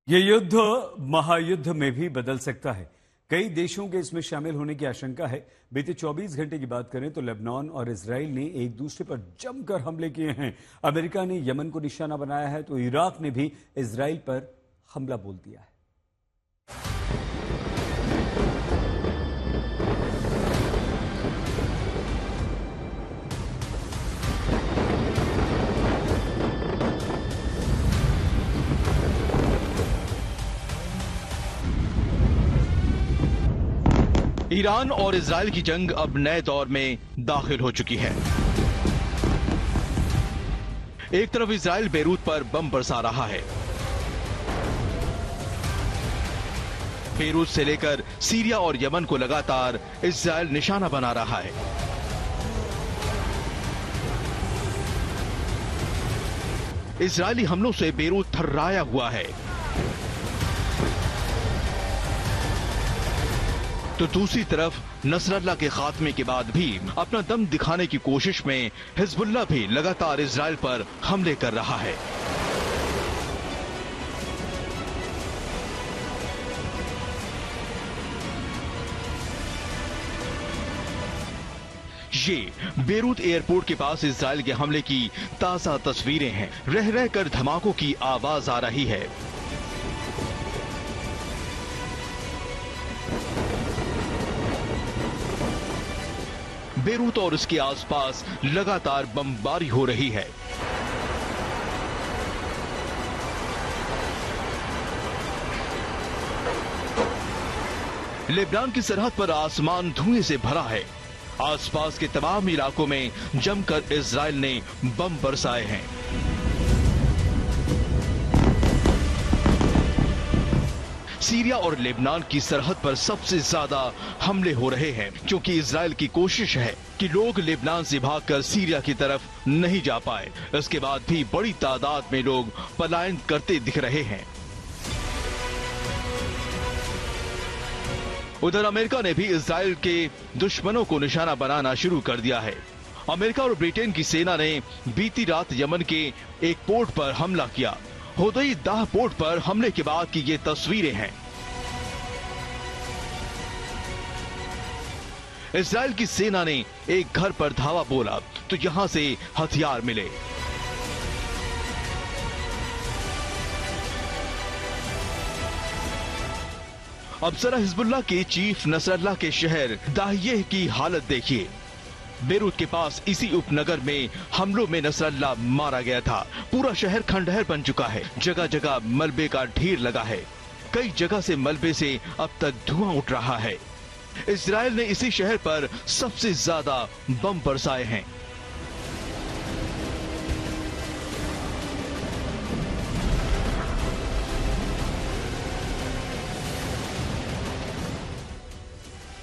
ये युद्ध महायुद्ध में भी बदल सकता है। कई देशों के इसमें शामिल होने की आशंका है। बीते 24 घंटे की बात करें तो लेबनान और इजराइल ने एक दूसरे पर जमकर हमले किए हैं। अमेरिका ने यमन को निशाना बनाया है तो इराक ने भी इजराइल पर हमला बोल दिया है। ईरान और इजराइल की जंग अब नए दौर में दाखिल हो चुकी है। एक तरफ इजराइल बेरूत पर बम बरसा रहा है। बेरूत से लेकर सीरिया और यमन को लगातार इजराइल निशाना बना रहा है। इजरायली हमलों से बेरूत थर्राया हुआ है तो दूसरी तरफ नसरल्लाह के खात्मे के बाद भी अपना दम दिखाने की कोशिश में हिजबुल्लाह भी लगातार इजराइल पर हमले कर रहा है। ये बेरूत एयरपोर्ट के पास इजराइल के हमले की ताजा तस्वीरें हैं। रह रहकर धमाकों की आवाज आ रही है। बेरूत और इसके आसपास लगातार बमबारी हो रही है। लेबनान की सरहद पर आसमान धुएं से भरा है। आसपास के तमाम इलाकों में जमकर इजराइल ने बम बरसाए हैं। सीरिया और लेबनान की सरहद पर सबसे ज्यादा हमले हो रहे हैं क्योंकि इजराइल की कोशिश है कि लोग लेबनान से भागकर सीरिया की तरफ नहीं जा पाए। इसके बाद भी बड़ी तादाद में लोग पलायन करते दिख रहे हैं। उधर अमेरिका ने भी इजराइल के दुश्मनों को निशाना बनाना शुरू कर दिया है। अमेरिका और ब्रिटेन की सेना ने बीती रात यमन के एक पोर्ट पर हमला किया। होदई दाह पोर्ट पर हमले के बाद की ये तस्वीरें हैं। इजराइल की सेना ने एक घर पर धावा बोला तो यहां से हथियार मिले। अब जरा हिजबुल्लाह के चीफ नसरल्लाह के शहर दाहिये की हालत देखिए। बेरूत के पास इसी उपनगर में हमलों में नसरल्लाह मारा गया था। पूरा शहर खंडहर बन चुका है। जगह जगह मलबे का ढेर लगा है। कई जगह से मलबे से अब तक धुआं उठ रहा है। इजराइल ने इसी शहर पर सबसे ज्यादा बम बरसाए हैं।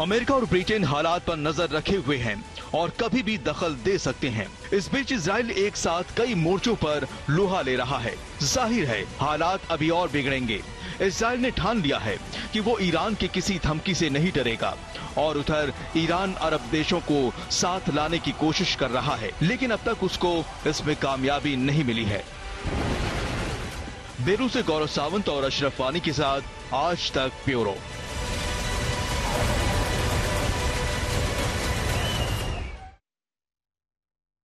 अमेरिका और ब्रिटेन हालात पर नजर रखे हुए हैं और कभी भी दखल दे सकते हैं। इस बीच इजराइल एक साथ कई मोर्चों पर लोहा ले रहा है। जाहिर है हालात अभी और बिगड़ेंगे। इजराइल ने ठान लिया है कि वो ईरान के किसी धमकी से नहीं डरेगा और उधर ईरान अरब देशों को साथ लाने की कोशिश कर रहा है, लेकिन अब तक उसको इसमें कामयाबी नहीं मिली है। बेरूत से गौरव सावंत और अशरफ वानी के साथ आज तक ब्यूरो।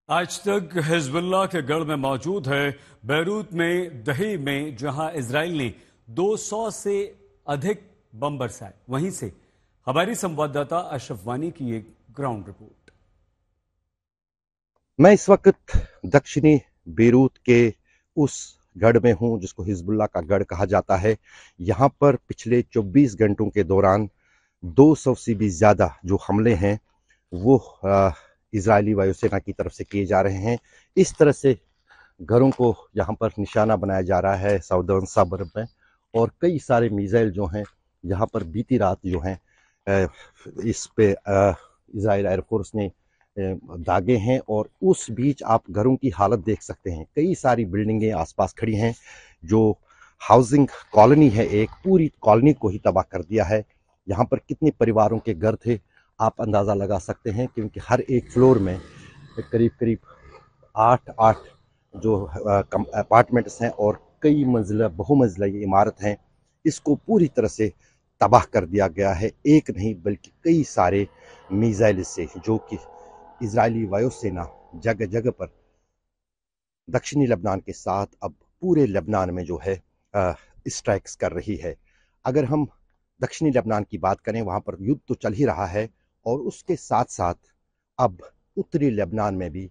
आज तक हिजबुल्लाह के गढ़ में मौजूद है बेरूत में दही में, जहां इजराइल ने 200 से अधिक बम बरसाए। वहीं से हमारी संवाददाता अशरफ वानी की एक ग्राउंड रिपोर्ट। मैं इस वक्त दक्षिणी बेरूत के उस गढ़ में हूं जिसको हिजबुल्लाह का गढ़ कहा जाता है। यहां पर पिछले 24 घंटों के दौरान 200 से भी ज्यादा जो हमले हैं वो इजरायली वायुसेना की तरफ से किए जा रहे हैं। इस तरह से घरों को यहाँ पर निशाना बनाया जा रहा है साउदर्न सबर्ब में, और कई सारे मिसाइल जो हैं यहाँ पर बीती रात जो हैं इस पे इजराइल एयरफोर्स ने दागे हैं। और उस बीच आप घरों की हालत देख सकते हैं। कई सारी बिल्डिंगें आसपास खड़ी हैं। जो हाउसिंग कॉलोनी है, एक पूरी कॉलोनी को ही तबाह कर दिया है। यहाँ पर कितने परिवारों के घर थे आप अंदाज़ा लगा सकते हैं, क्योंकि हर एक फ्लोर में करीब करीब 8 जो अपार्टमेंट्स हैं और कई मंजिला बहुमंजिला ये इमारत हैं। इसको पूरी तरह से तबाह कर दिया गया है। एक नहीं बल्कि कई सारे मिसाइल से, जो कि इजरायली वायुसेना जगह जगह पर दक्षिणी लेबनान के साथ अब पूरे लेबनान में जो है स्ट्राइक्स कर रही है। अगर हम दक्षिणी लेबनान की बात करें, वहाँ पर युद्ध तो चल ही रहा है और उसके साथ साथ अब उत्तरी लेबनान में भी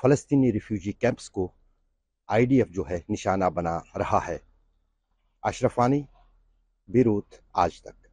फ़लस्तीनी रिफ्यूजी कैंप्स को आईडीएफ जो है निशाना बना रहा है। अशरफ वानी, बीरूत, आज तक।